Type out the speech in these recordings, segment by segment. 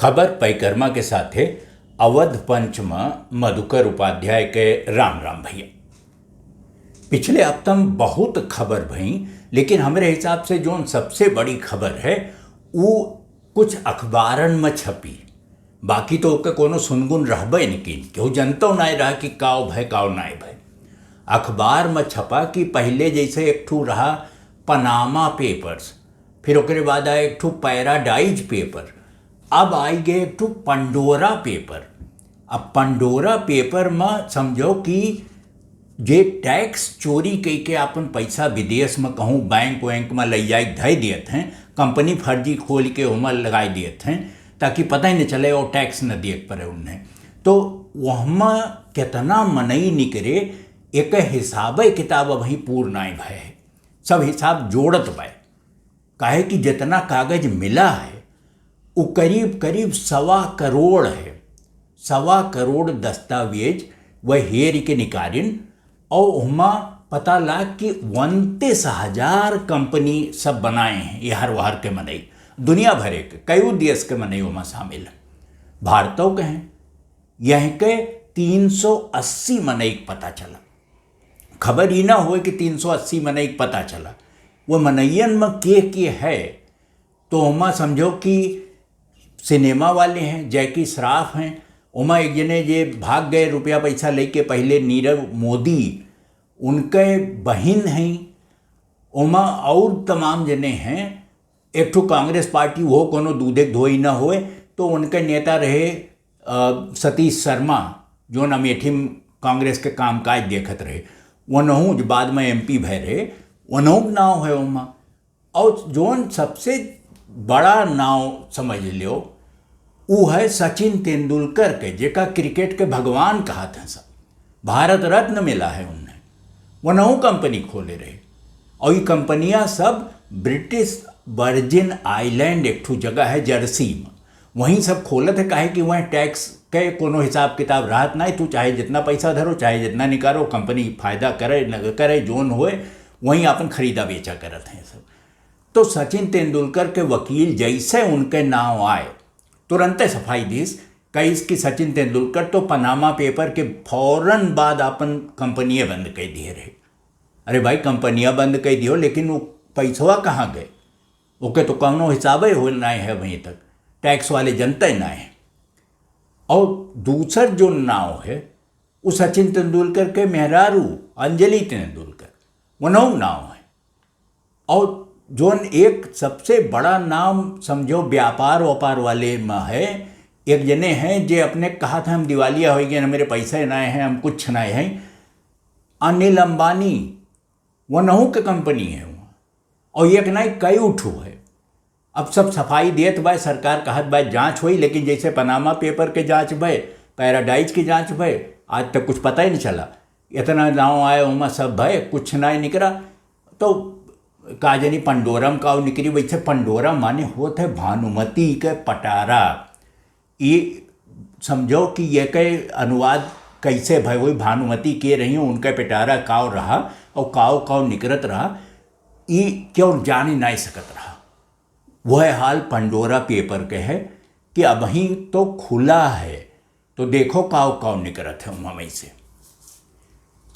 खबर परिक्रमा के साथे अवध पंच में मधुकर उपाध्याय के राम राम भैया। पिछले हफ्ता में बहुत खबर भई, लेकिन हमारे हिसाब से जो सबसे बड़ी खबर है वो कुछ अखबारन में छपी। बाकी तो ओके कोनो सुनगुन रहबे नहीं की, केहू जनतो नहीं रहा कि काव भय काव नहीं भय। अखबार में छपा कि पहले जैसे एक ठू रहा पनामा पेपर्स, फिर ओकरे बाद आया एक ठू पैराडाइज पेपर, अब आई गए एक ठू पंडोरा पेपर। अब पंडोरा पेपर में समझो कि जे टैक्स चोरी कई के अपन पैसा विदेश में कहूँ बैंक वैंक में ले जाए धय दिए थे, कंपनी फर्जी खोल के उमर लगाए दिए थे ताकि पता ही नहीं चले और टैक्स न दिए पड़े उन्हें। तो वहाँ कितना मनई निकरे एक हिसाब किताब अभी पूर्ण नहीं भय, सब हिसाब जोड़त भय। काहे कि जितना कागज मिला है वो करीब करीब 1.25 करोड़ है। 1.25 करोड़ दस्तावेज वह हेर के निकालिन और वहाँ पता लग कि 29,000 कंपनी सब बनाए हैं यार वहार के मनई, दुनिया भरे के कई देश के मनई वहाँ शामिल है। भारतों के हैं यह के 380 मनई पता चला। खबर ही ना हो कि 380 मनई पता चला। वो मनैयन में के है तो वहाँ समझो कि सिनेमा वाले हैं, जैकी श्रॉफ हैं, उमा एक जने जे भाग गए रुपया पैसा लेके पहले नीरव मोदी, उनके बहन हैं उमा, और तमाम जने हैं। एक ठो कांग्रेस पार्टी हो कोनो दूधे धोई ना होए तो उनके नेता रहे सतीश शर्मा, जो अमेठी में कांग्रेस के कामकाज देखत रहे, वनहू जो बाद में MP भय रहे, वनहू नाव है उमा। और जोन सबसे बड़ा नाव समझ लो वो है सचिन तेंदुलकर के, जेका क्रिकेट के भगवान कहा था। सब भारत रत्न मिला है उन्हें, वो नौ कंपनी खोले रहे। और ये कंपनियां सब ब्रिटिश वर्जिन आइलैंड एक ठू जगह है जर्सी में, वहीं सब खोलत है। काहे कि वहाँ टैक्स के कोनो हिसाब किताब राहत नहीं, तू चाहे जितना पैसा धरो चाहे जितना निकालो, कंपनी फायदा करे न करे जोन होए वहीं अपन खरीदा बेचा करत हैं सब। तो सचिन तेंदुलकर के वकील जैसे उनके नाम आए तुरंत सफाई दीस कई कि सचिन तेंदुलकर तो पनामा पेपर के फौरन बाद अपन कंपनियाँ बंद कर दिए रहे। अरे भाई कंपनियाँ बंद कर दियो, लेकिन वो पैसवा कहाँ गए? ओके तो कौनो हिसाब ही हो नहीं है वहीं तक, टैक्स वाले जनता ही ना है। और दूसर जो नाव है वो सचिन तेंदुलकर के मेहरारू अंजलि तेंदुलकर, वो नौ नाव है। और जोन एक सबसे बड़ा नाम समझो व्यापार व्यापार वाले में है, एक जने हैं जे अपने कहा था हम दिवालिया हो गए, मेरे पैसे ना हैं, हम कुछ ना हैं, अनिल अंबानी, वो नहू के कंपनी है वहाँ। और एक ना कई उठू है। अब सब सफाई देत भाई, सरकार कहत भाई जांच हुई, लेकिन जैसे पनामा पेपर के जांच भय, पैराडाइज की जांच भय, आज तक कुछ पता ही नहीं चला। इतना नाव आए वहाँ सब भय, कुछ ना निकला। तो काजनी पंडोरम का निकली। वैसे पंडोरा माने होता है भानुमति के पटारा। ये समझो कि ये के अनुवाद कैसे भाई वही भानुमति के रही हो, उनका पिटारा काव रहा और काव काव निकरत रहा, ये क्यों जान ही नहीं सकत रहा। वह हाल पंडोरा पेपर के है कि अब ही तो खुला है तो देखो काव काव निकरत है उमा में से।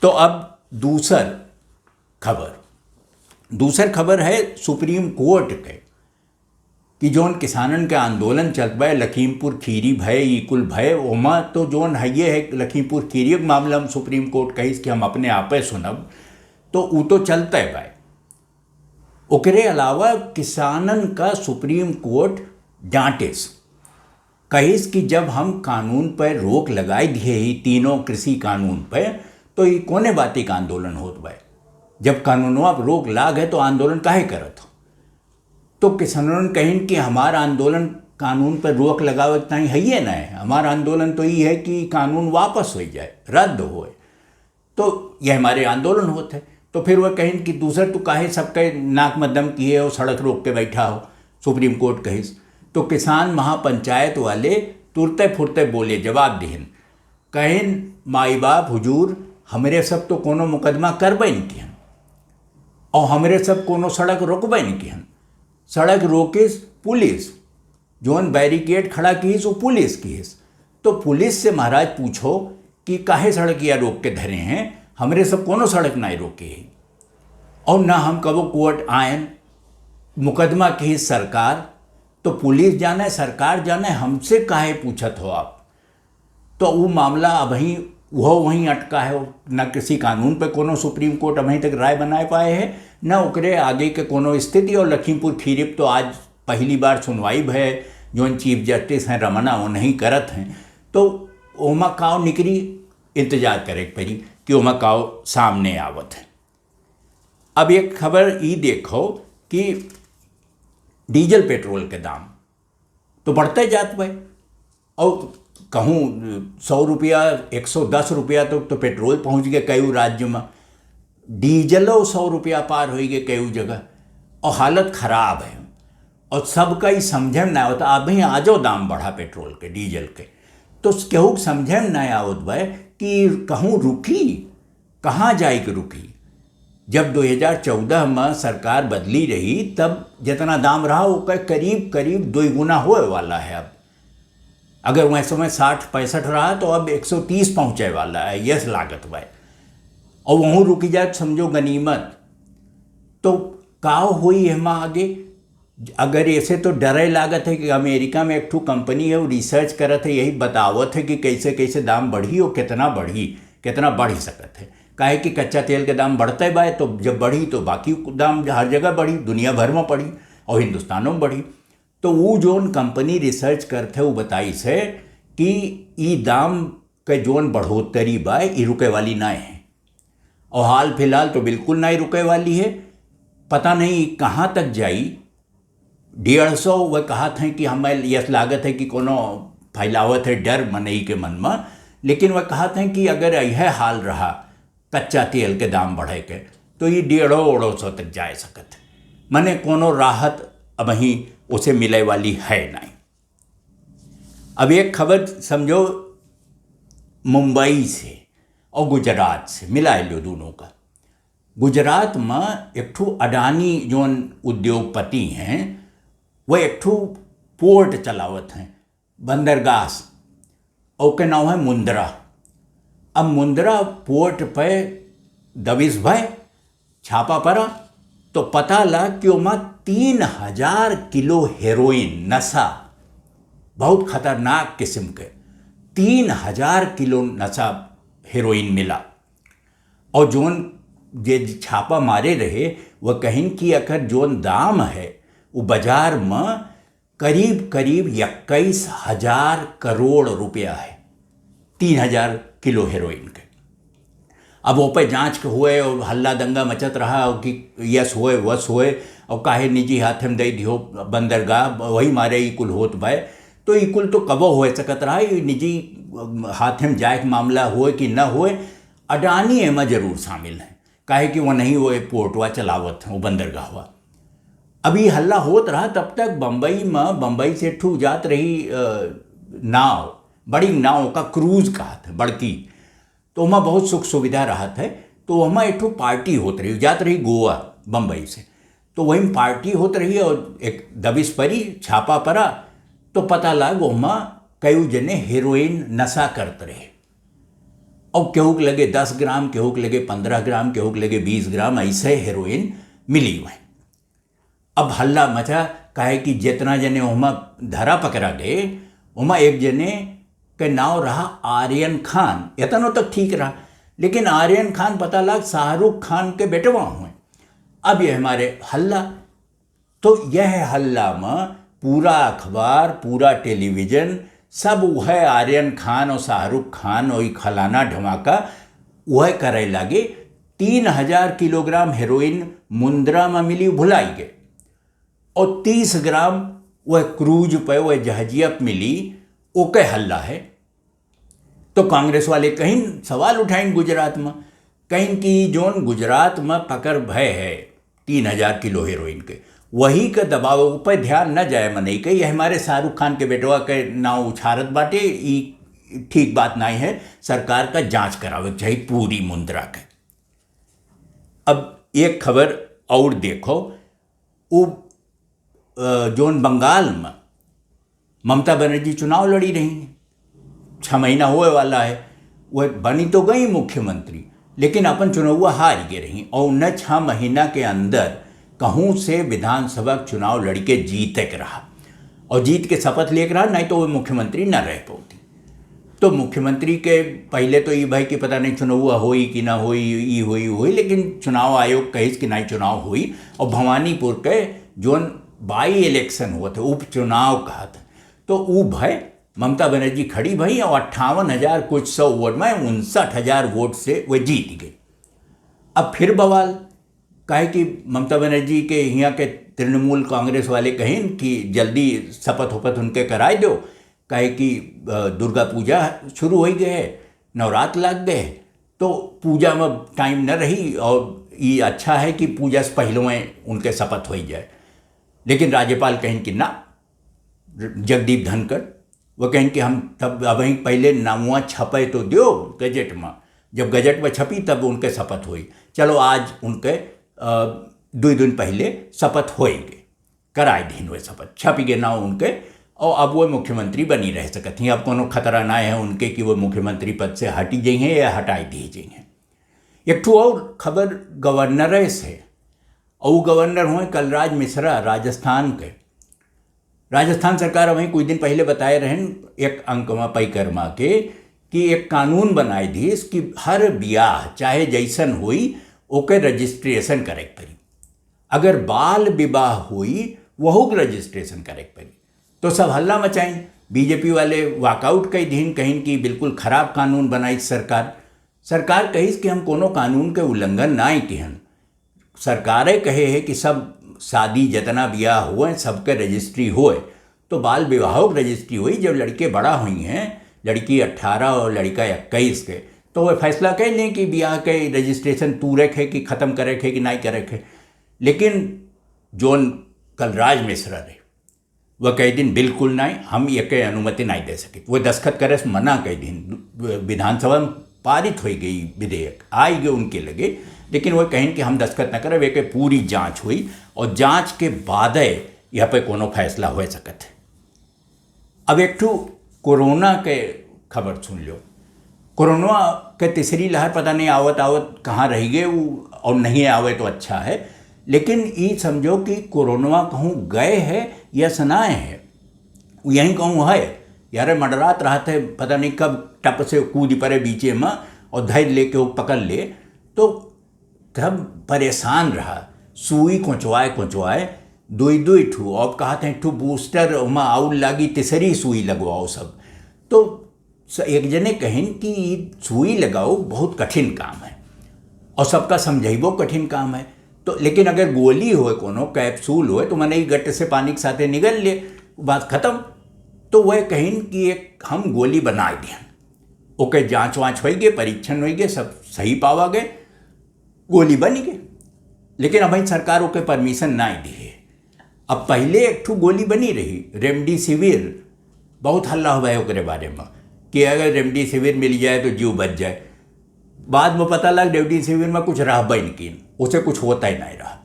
तो अब दूसर खबर है सुप्रीम कोर्ट के कि जोन किसानन के आंदोलन चलत बा लखीमपुर खीरी भय ई कुल भय, ओमा तो जोन है ये है लखीमपुर खीरी के मामला में सुप्रीम कोर्ट कहिस कि हम अपने आपे सुनब, तो वो तो चलता है भाई। ओकरे अलावा किसानन का सुप्रीम कोर्ट डांटिस, कहिस कि जब हम कानून पर रोक लगाई दिए ही तीनों कृषि कानून पर, तो ये कोने बाती का आंदोलन होत भाई। जब कानूनवा पर रोक लाग है तो आंदोलन काहे करत हो? तो किसानों कहें कि हमारा आंदोलन कानून पर रोक लगावे ताई है ये ना है, हमारा आंदोलन तो ये है कि कानून वापस हो जाए, रद्द होए, तो ये हमारे आंदोलन होते। तो फिर वह कहें कि दूसरा तो काहे सबके नाक में दम किए हो, सड़क रोक के बैठा हो, सुप्रीम कोर्ट कहिस। तो किसान महापंचायत वाले तुरते फुरते बोले, जवाब दिहन, कहें माई बाप हुजूर हमरे सब तो कोनो मुकदमा करबे नहीं किहन और हमरे सब कोनो सड़क रोकबे नहीं किहन। सड़क रोकिस पुलिस, जोन बैरिकेड खड़ा कीस वो पुलिस कीस। तो पुलिस से महाराज पूछो कि काहे सड़किया रोक के धरे हैं, हमरे सब कोनो सड़क नहीं रोके है। और ना हम कबो कोर्ट आयन, मुकदमा की सरकार, तो पुलिस जाने सरकार जाने, हमसे काहे पूछत हो आप। तो वो मामला अभी वो वहीं अटका है, न किसी कानून पे कोनो सुप्रीम कोर्ट अभी तक राय बनाए पाए है, न ओकरे आगे के कोनो स्थिति। और लखीमपुर खीरी तो आज पहली बार सुनवाई है, जो चीफ जस्टिस हैं रमना वो नहीं करत हैं, तो ओमा काव निकरी इंतजार करे पड़ी कि ओमा काव सामने आवत है। अब एक खबर ये देखो कि डीजल पेट्रोल के दाम तो बढ़ते जात भाई, और कहूँ 100 रुपया 110 रुपया तो पेट्रोल पहुँच गए कई राज्य में, डीजलो 100 रुपया पार हो गए कई जगह, और हालत खराब है। और सबका ही समझे में ना होता, अभी आजो दाम बढ़ा पेट्रोल के डीजल के, तो केहू समझे में ना आवत भाई कि कहूँ रुकी, कहाँ जाए कि रुकी। जब 2014 में सरकार बदली रही तब जितना दाम रहा वो करीब करीब 2 गुना होए वाला है। अब अगर वह समय 60-65 रहा तो अब 130 पहुँचे वाला है, यह लागत भाई। और वहीं रुकी जाए समझो गनीमत। तो काव हुई है माँ आगे, अगर ऐसे तो डरे लागत है कि अमेरिका में एक ठू कंपनी है वो रिसर्च करत है, यही बतावत है कि कैसे कैसे दाम बढ़ी और कितना बढ़ी, कितना बढ़ सकत है। काहे कि कच्चा तेल के दाम बढ़ते बाय, तो जब बढ़ी तो बाकी दाम हर जगह बढ़ी, दुनिया भर में बढ़ी और हिंदुस्तानों में बढ़ी। तो वो जोन कंपनी रिसर्च करते वो बताई से कि ई दाम के जोन बढ़ोतरी बाय ई रुके वाली ना है, और हाल फिलहाल तो बिल्कुल नहीं रुके वाली है। पता नहीं कहाँ तक जाई। 150 वह कहा था कि हमें यह लागत है कि कोनो फैलावत है डर मनई के मन में, लेकिन वह कहा था कि अगर यह हाल रहा कच्चा तेल के दाम बढ़े के तो ये 150-150 तक जा सकत है। मने कोनो राहत अब ही उसे मिले वाली है नहीं। अब एक खबर समझो मुंबई से और गुजरात से मिला लो दोनों का। गुजरात में एक ठू अडानी जोन उद्योगपति हैं, वह एक ठू पोर्ट चलावत हैं, बंदरगाह, और के नाम है मुंद्रा। अब मुंद्रा पोर्ट पे दबिश भय छापा पड़ा तो पता लगा कि वहाँ 3000 किलो हेरोइन नशा, बहुत खतरनाक किस्म के 3000 किलो नशा हेरोइन मिला। और जोन जे छापा मारे रहे वह कहीं कि अगर जोन दाम है वो बाजार में करीब करीब 21,000 करोड़ रुपया है, 3000 किलो हेरोइन के। अब वो पे जांच के हुए और हल्ला दंगा मचत रहा कि यस हुए वस हुए, और काहे निजी हाथ में दे दियो बंदरगाह, वही मारे ई कुल होत भाई। तो ई कुल तो कबो हो सकत रहा, ये निजी हाथ में जाए मामला हुए कि न हुए, अडानी एमा जरूर शामिल है, काहे कि वो नहीं वो पोर्टवा चलावत है वो बंदरगाहवा। अभी हल्ला होत रहा तब तक बम्बई में, बम्बई से ठू जात रही नाव, बड़ी नाव का क्रूज कहा था बड़की, तो वहाँ बहुत सुख सुविधा रहा था। तो वहाँ एक पार्टी होत रही, जात रही गोवा बम्बई से, तो वहीं पार्टी होत रही और एक दबिश परी, छापा पड़ा तो पता लगा वहाँ कई जने हेरोइन नशा करते रहे, और केहू के लगे 10 ग्राम, केहू के लगे 15 ग्राम, केहू के लगे 20 ग्राम, ऐसे हेरोइन मिली हुई। अब हल्ला मचा, काहे कि जितना जने वहाँ धरा पकड़ा गए, वहाँ एक जने के नाव रहा आर्यन खान। इतना तक ठीक रहा, लेकिन आर्यन खान पता लग शाहरुख खान के बेटवा हुए। अब ये हमारे हल्ला, तो यह हल्ला में पूरा अखबार, पूरा टेलीविज़न सब वह आर्यन खान और शाहरुख खान और खलाना धमाका वह करे लगे। 3000 किलोग्राम हेरोइन मुंद्रा में मिली, भुलाई गए, और 30 ग्राम वह क्रूज पे वह जहाजिया मिली, ओके हल्ला है। तो कांग्रेस वाले कहीं सवाल उठाएं गुजरात में, कहीं कि जोन गुजरात में पकड़ भय है 3000 किलो हेरोइन के, वही का दबाव पर ध्यान न जाए मनई के, ये हमारे शाहरुख खान के बेटवा के नाव उछारत बाटे, ये ठीक बात नहीं है। सरकार का जांच करावे चाहिए पूरी मुंद्रा के। अब एक खबर और देखो, वो जोन बंगाल में ममता बनर्जी चुनाव लड़ी रही हैं, 6 महीना होए वाला है, वह बनी तो गई मुख्यमंत्री, लेकिन अपन चुनाव हार गए रही और उन 6 महीना के अंदर कहूँ से विधानसभा चुनाव लड़के जीते के रहा और जीत के शपथ लेकर रहा, नहीं तो वो मुख्यमंत्री न रह पाती। तो मुख्यमंत्री के पहले तो ये भाई कि पता नहीं चुनाव हुई कि ना हुई, ये हुई, लेकिन चुनाव आयोग कही कि नहीं चुनाव हुई और भवानीपुर के जो बाई इलेक्शन हुआ थे, उपचुनाव कहा था, तो वो भाई ममता बनर्जी खड़ी भई और 58,000 कुछ 100 वोट में 59,000 वोट से वह जीत गई। अब फिर बवाल कहे कि ममता बनर्जी के यहाँ के तृणमूल कांग्रेस वाले कहें कि जल्दी शपथ वपथ उनके कराए दो, कहे कि दुर्गा पूजा शुरू हो गए है, नवरात्र लग गए, तो पूजा में टाइम न रही और ये अच्छा है कि पूजा से पहले में उनके शपथ हो जाए। लेकिन राज्यपाल कहें कि ना, जगदीप धनखड़ वो कहें कि हम तब अब पहले नामुआ छपे तो दो गजट में, जब गजट में छपी तब उनके शपथ हुई। चलो आज उनके 2 दिन पहले शपथ होएंगे, कराए दिन वे शपथ छपी गए ना उनके, और अब वो मुख्यमंत्री बनी रह सकती हैं। अब कोनो खतरा ना है उनके कि वो मुख्यमंत्री पद से हटी जाइए या हटाई दी जाइए। एक ठो और खबर गवर्नर से, और वो गवर्नर हुए कलराज मिश्रा राजस्थान के। राजस्थान सरकार वहीं कुछ दिन पहले बताए रहें एक अंकमा परिक्रमा के कि एक कानून बनाए दी कि हर ब्याह चाहे जैसन हुई ओके रजिस्ट्रेशन करे पड़ी, अगर बाल विवाह हुई वहू रजिस्ट्रेशन करे पड़ी। तो सब हल्ला मचाई, बीजेपी वाले वॉकआउट कई दिन कहीं कि बिल्कुल खराब कानून बनाई सरकार कही कि हम कोनो कानून के उल्लंघन ना किहन। सरकारें कहे है कि सब शादी जितना ब्याह हुए सबके रजिस्ट्री होए, तो बाल विवाहों की रजिस्ट्री हुई। जब लड़के बड़ा हुई हैं, लड़की 18 और लड़का 21 के, तो वह फैसला कर लें कि ब्याह के रजिस्ट्रेशन तू रखे कि ख़त्म करे कि नहीं करे खे। लेकिन जोन कलराज मिश्रा रहे वह कई दिन बिल्कुल नहीं, हम ये के अनुमति नहीं दे सके। वो दस्खत करे से मना कई दिन, विधानसभा में पारित हो गई विधेयक आई गए उनके लगे, लेकिन वो कहें कि हम दस्खत न करें। वे के पूरी जांच हुई और जांच के बाद यहाँ पे कोनो फैसला हो सकत है। अब एक ठू कोरोना के खबर सुन लो। कोरोना के तीसरी लहर पता नहीं आवत कहाँ रह गए और नहीं आवे तो अच्छा है, लेकिन ये समझो कि कोरोना कहूँ गए है या सनाए है, यहीं कहूँ है यार मंडरात रहते पता नहीं कब टप से कूद पड़े बीचे में और धैर्य लेके वो पकड़ ले, तो तब परेशान रहा। सुई कोचवाए 2 ठू, अब कहते हैं ठू बूस्टर में आउल लागी तीसरी सुई लगवाओ सब। तो एक जने कहें कि सुई लगाओ बहुत कठिन काम है और सबका समझेबो कठिन काम है, तो लेकिन अगर गोली होए कोनो कैप्सूल होए तो मने गट्ट से पानी के साथे निगल ले, बात खत्म। तो वह कहें कि एक हम गोली बना दिया, ओके जांच वाँच हो गए, परीक्षण हो गए, सब सही पावा गए, गोली बन गई। लेकिन अब सरकार ओके परमिशन ना दी है। अब पहले एक ठू गोली बनी रही रेमडेसिविर, बहुत हल्ला हुआ है ओकरे बारे में कि अगर रेमडेसिविर मिल जाए तो जीव बच जाए। बाद में पता लग रेमडेसिविर में कुछ रहा बन, उसे कुछ होता ही नहीं रहा।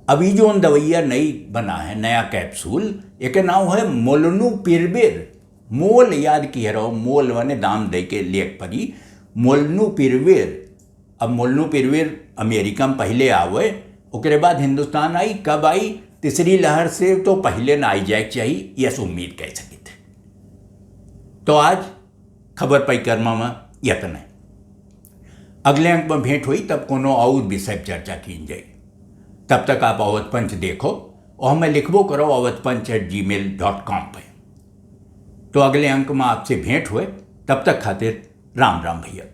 अभी जो दवाइया नई बना है, नया कैप्सूल, एक नाम है मोलनुपिरविर। मोल याद किए रहो, मोल वने दाम दे के लेख पड़ी मोलनुपिरविर। अब मोलनुपिरविर अमेरिका में पहले आवे, उसके बाद हिंदुस्तान आई। कब आई? तीसरी लहर से तो पहले ना आई जाए चाहिए, यह उम्मीद कह सके थे। तो आज खबर परिक्रमा में यत्न है। अगले अंक में भेंट हुई तब कोनो और विषय पर चर्चा की जाएगी। तब तक आप अवध पंच देखो और हमें लिखबो करो awadhpanch@gmail.com पे। तो अगले अंक में आपसे भेंट हुए, तब तक खातिर राम राम भैया।